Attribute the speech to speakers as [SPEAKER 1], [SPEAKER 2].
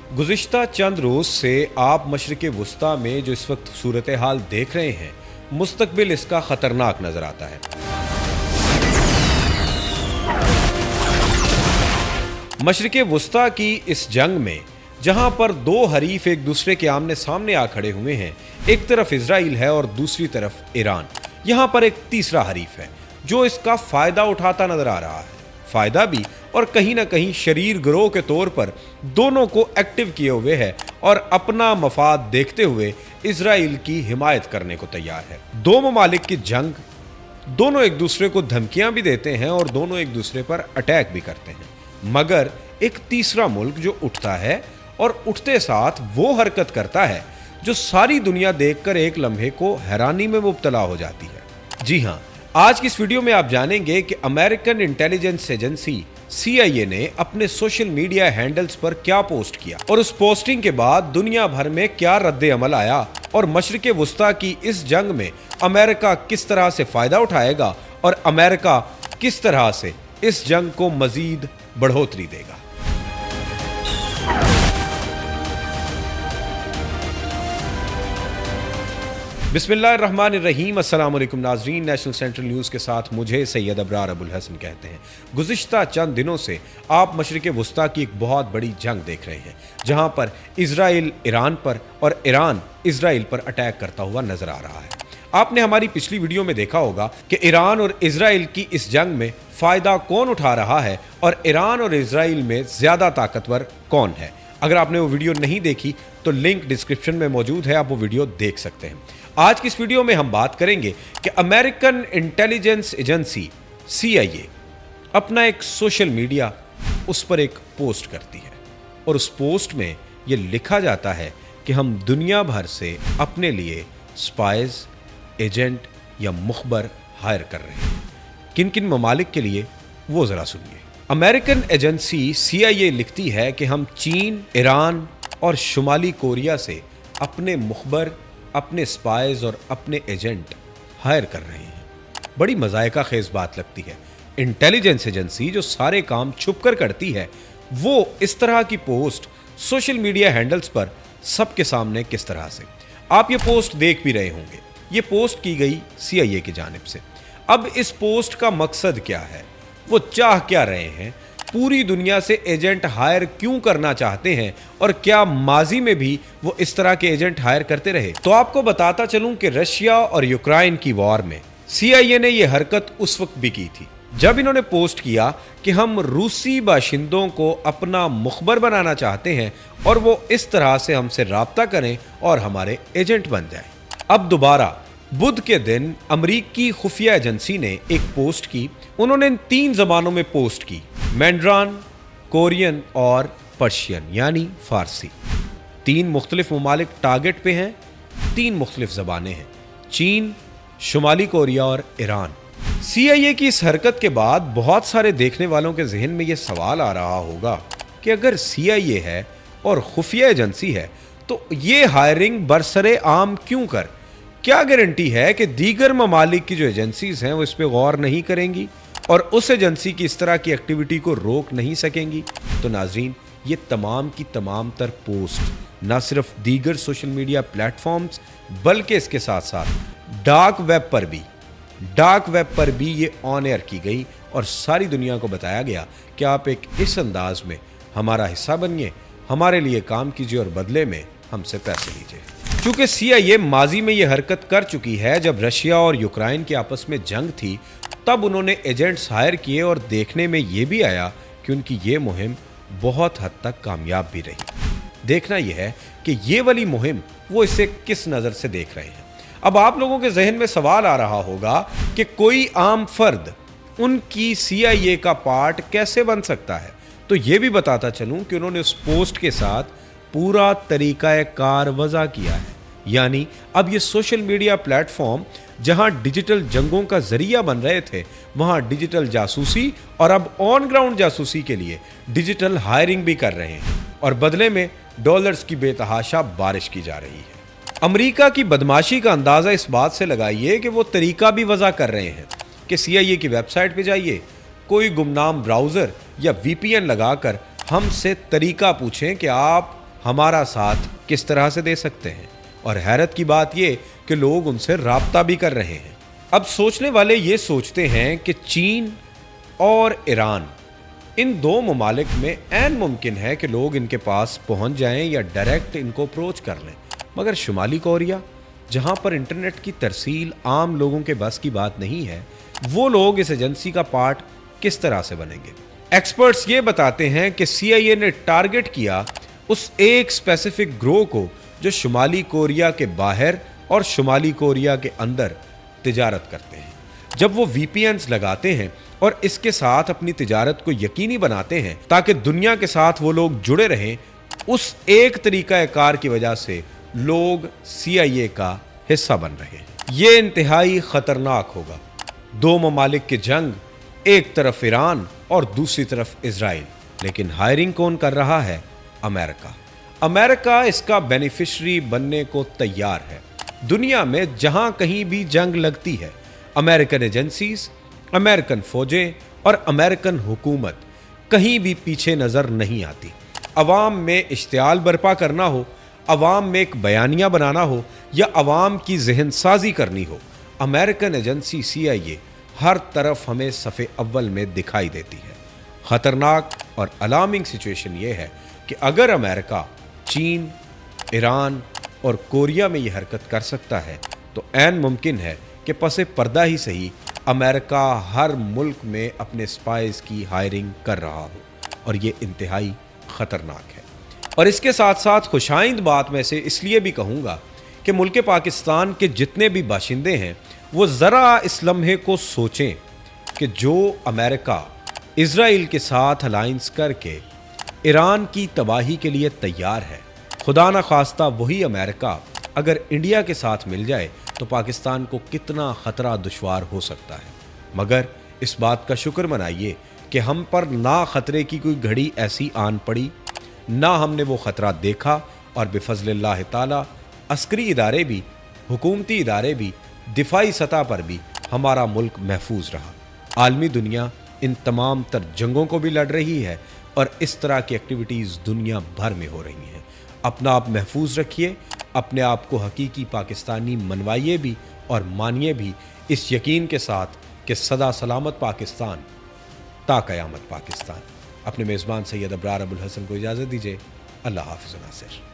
[SPEAKER 1] गुज़िश्ता चंद रोज़ से आप मशरिक़ वुस्ता में जो इस वक्त सूरत हाल देख रहे हैं, मुस्तकबिल इसका ख़तरनाक नज़र आता है। मशरिक़ वुस्ता की इस जंग में जहां पर दो हरीफ एक दूसरे के आमने सामने आ खड़े हुए हैं, एक तरफ इजराइल है और दूसरी तरफ ईरान, यहां पर एक तीसरा हरीफ है जो इसका फ़ायदा उठाता नज़र आ रहा है। फ़ायदा भी और कहीं ना कहीं शरीर गिरोह के तौर पर दोनों को एक्टिव किए हुए है और अपना मफाद देखते हुए इजराइल की हिमायत करने को तैयार है। दो ममालिक की जंग, दोनों एक दूसरे को धमकियां भी देते हैं और दोनों एक दूसरे पर अटैक भी करते हैं, मगर एक तीसरा मुल्क जो उठता है और उठते साथ वो हरकत करता है जो सारी दुनिया देखकर एक लम्हे को हैरानी में मुब्तला हो जाती है। जी हाँ, आज की इस वीडियो में आप जानेंगे कि अमेरिकन इंटेलिजेंस एजेंसी CIA ने अपने सोशल मीडिया हैंडल्स पर क्या पोस्ट किया और उस पोस्टिंग के बाद दुनिया भर में क्या रद्द अमल आया और मशरिक़ वुस्ता की इस जंग में अमेरिका किस तरह से फायदा उठाएगा और अमेरिका किस तरह से इस जंग को मजीद बढ़ोतरी देगा। बिस्मिल्लाहिर्रहमानिर्रहीम। अस्सलाम वालेकुम नाज़रीन, नेशनल सेंट्रल न्यूज़ के साथ मुझे सैयद अबरार अबुल हसन कहते हैं। गुज़िश्ता चंद दिनों से आप मशरिक़ वुस्ता की एक बहुत बड़ी जंग देख रहे हैं, जहां पर इजराइल ईरान पर और ईरान इजराइल पर अटैक करता हुआ नजर आ रहा है। आपने हमारी पिछली वीडियो में देखा होगा कि ईरान और इजराइल की इस जंग में फ़ायदा कौन उठा रहा है और ईरान और इजराइल में ज़्यादा ताकतवर कौन है। अगर आपने वो वीडियो नहीं देखी तो लिंक डिस्क्रिप्शन में मौजूद है, आप वो वीडियो देख सकते हैं। आज की इस वीडियो में हम बात करेंगे कि अमेरिकन इंटेलिजेंस एजेंसी CIA अपना एक सोशल मीडिया उस पर एक पोस्ट करती है और उस पोस्ट में ये लिखा जाता है कि हम दुनिया भर से अपने लिए स्पाइज, एजेंट या मुखबर हायर कर रहे हैं। किन किन ममालिक के लिए, वो ज़रा सुनिए। अमेरिकन एजेंसी CIA लिखती है कि हम चीन, ईरान और शुमाली कोरिया से अपने मुखबर, अपने स्पाइज और अपने एजेंट हायर कर रहे हैं। बड़ी मज़ायका खेज बात लगती है। इंटेलिजेंस एजेंसी जो सारे काम छुप कर करती है, वो इस तरह की पोस्ट सोशल मीडिया हैंडल्स पर सबके सामने किस तरह से। आप ये पोस्ट देख भी रहे होंगे, ये पोस्ट की गई CIA की जानिब से। अब इस पोस्ट का मकसद क्या है, वो चाह क्या रहे हैं, पूरी दुनिया से एजेंट हायर क्यों करना चाहते हैं और क्या माजी में भी वो इस तरह के एजेंट हायर करते रहे। तो आपको बताता चलूं कि रशिया और यूक्रेन की वॉर में CIA ने ये हरकत उस वक्त भी की थी जब इन्होंने पोस्ट किया कि हम रूसी बाशिंदों को अपना मुखबर बनाना चाहते हैं और वो इस तरह से हमसे राब्ता करें और हमारे एजेंट बन जाएं। अब दोबारा बुध के दिन अमरीकी खुफिया एजेंसी ने एक पोस्ट की। उन्होंने इन 3 ज़बानों में पोस्ट की, मैंड्रान, कोरियन और पर्शियन यानी फारसी। 3 मुख्तलिफ ममालिक टारगेट पे हैं, 3 मुख्तलिफ ज़बानें हैं, चीन, शुमाली कोरिया और ईरान। CIA की इस हरकत के बाद बहुत सारे देखने वालों के जहन में ये सवाल आ रहा होगा कि अगर CIA है और खुफिया एजेंसी है तो ये हायरिंग बरसरे आम क्यों कर। क्या गारंटी है कि दीगर ममालिक की जो एजेंसीज हैं वो इस पर गौर नहीं करेंगी और उस एजेंसी की इस तरह की एक्टिविटी को रोक नहीं सकेंगी। तो नाजरीन, ये तमाम की तमाम तर पोस्ट न सिर्फ दीगर सोशल मीडिया प्लेटफॉर्म्स बल्कि इसके साथ साथ डार्क वेब पर भी ये ऑन एयर की गई और सारी दुनिया को बताया गया कि आप एक इस अंदाज में हमारा हिस्सा बनिए, हमारे लिए काम कीजिए और बदले में हमसे पैसे लीजिए। क्योंकि CIA माजी में ये हरकत कर चुकी है। जब रशिया और यूक्रेन की आपस में जंग थी तब उन्होंने एजेंट्स हायर किए और देखने में ये भी आया कि उनकी ये मुहिम बहुत हद तक कामयाब भी रही। देखना यह है कि ये वाली मुहिम वो इसे किस नज़र से देख रहे हैं। अब आप लोगों के जहन में सवाल आ रहा होगा कि कोई आम फर्द उनकी CIA का पार्ट कैसे बन सकता है। तो ये भी बताता चलूं कि उन्होंने उस पोस्ट के साथ पूरा तरीका कार वज़ा किया है। यानी अब ये सोशल मीडिया प्लेटफॉर्म जहां डिजिटल जंगों का जरिया बन रहे थे, वहां डिजिटल जासूसी और अब ऑन ग्राउंड जासूसी के लिए डिजिटल हायरिंग भी कर रहे हैं और बदले में डॉलर्स की बेतहाशा बारिश की जा रही है। अमेरिका की बदमाशी का अंदाज़ा इस बात से लगाइए कि वो तरीका भी वज़ा कर रहे हैं कि CIA की वेबसाइट पे जाइए, कोई गुमनाम ब्राउज़र या VPN लगाकर हमसे तरीका पूछें कि आप हमारा साथ किस तरह से दे सकते हैं। और हैरत की बात ये कि लोग उनसे राब्ता भी कर रहे हैं। अब सोचने वाले ये सोचते हैं कि चीन और ईरान, इन दो ममालिक में ऐन मुमकिन है कि लोग इनके पास पहुंच जाएं या डायरेक्ट इनको अप्रोच कर लें, मगर शुमाली कोरिया, जहां पर इंटरनेट की तरसील आम लोगों के बस की बात नहीं है, वो लोग इस एजेंसी का पार्ट किस तरह से बनेंगे। एक्सपर्ट्स ये बताते हैं कि CIA ने टारगेट किया उस एक स्पेसिफिक ग्रोह को जो शुमाली कोरिया के बाहर और शुमाली कोरिया के अंदर तिजारत करते हैं। जब वो VPNs लगाते हैं और इसके साथ अपनी तिजारत को यकीनी बनाते हैं ताकि दुनिया के साथ वो लोग जुड़े रहें, उस एक तरीका कार की वजह से लोग CIA का हिस्सा बन रहे हैं। ये इंतहाई खतरनाक होगा। दो ममालिक की जंग, एक तरफ ईरान और दूसरी तरफ इजराइल, लेकिन हायरिंग कौन कर रहा है? अमेरिका। अमेरिका इसका बेनिफिशरी बनने को तैयार है। दुनिया में जहां कहीं भी जंग लगती है, अमेरिकन एजेंसीज, अमेरिकन फौजें और अमेरिकन हुकूमत कहीं भी पीछे नजर नहीं आती। अवाम में इश्तियाल बर्पा करना हो, अवाम में एक बयानिया बनाना हो या अवाम की जहन साजी करनी हो, अमेरिकन एजेंसी CIA हर तरफ हमें सफ़े अव्वल में दिखाई देती है। ख़तरनाक और अलार्मिंग सिचुएशन ये है कि अगर अमेरिका चीन, ईरान और कोरिया में ये हरकत कर सकता है तो ऐन मुमकिन है कि पसे पर्दा ही सही अमेरिका हर मुल्क में अपने स्पाइस की हायरिंग कर रहा हो, और ये इंतहाई ख़तरनाक है। और इसके साथ साथ खुशाइंद बात में से इसलिए भी कहूँगा कि मुल्क पाकिस्तान के जितने भी बाशिंदे हैं वो ज़रा इस लम्हे को सोचें कि जो अमेरिका इजराइल के साथ अलायंस करके ईरान की तबाही के लिए तैयार है, खुदा न खास्ता वही अमेरिका अगर इंडिया के साथ मिल जाए तो पाकिस्तान को कितना ख़तरा दुश्वार हो सकता है। मगर इस बात का शुक्र मनाइए कि हम पर ना ख़तरे की कोई घड़ी ऐसी आन पड़ी, ना हमने वो ख़तरा देखा, और बिफ़ज़्लिल्लाह ताला अस्करी इदारे भी, हुकूमती इदारे भी, दिफाई सतह पर भी हमारा मुल्क महफूज रहा। आलमी दुनिया इन तमाम तर जंगों को भी लड़ रही है और इस तरह की एक्टिविटीज़ दुनिया भर में हो रही हैं। अपना आप महफूज रखिए, अपने आप को हकीकी पाकिस्तानी मनवाइए भी और मानिए भी, इस यकीन के साथ कि सदा सलामत पाकिस्तान ता क़यामत पाकिस्तान। अपने मेज़बान सैयद अबरार अबुल हसन को इजाज़त दीजिए। अल्लाह हाफ़िज़ नासिर।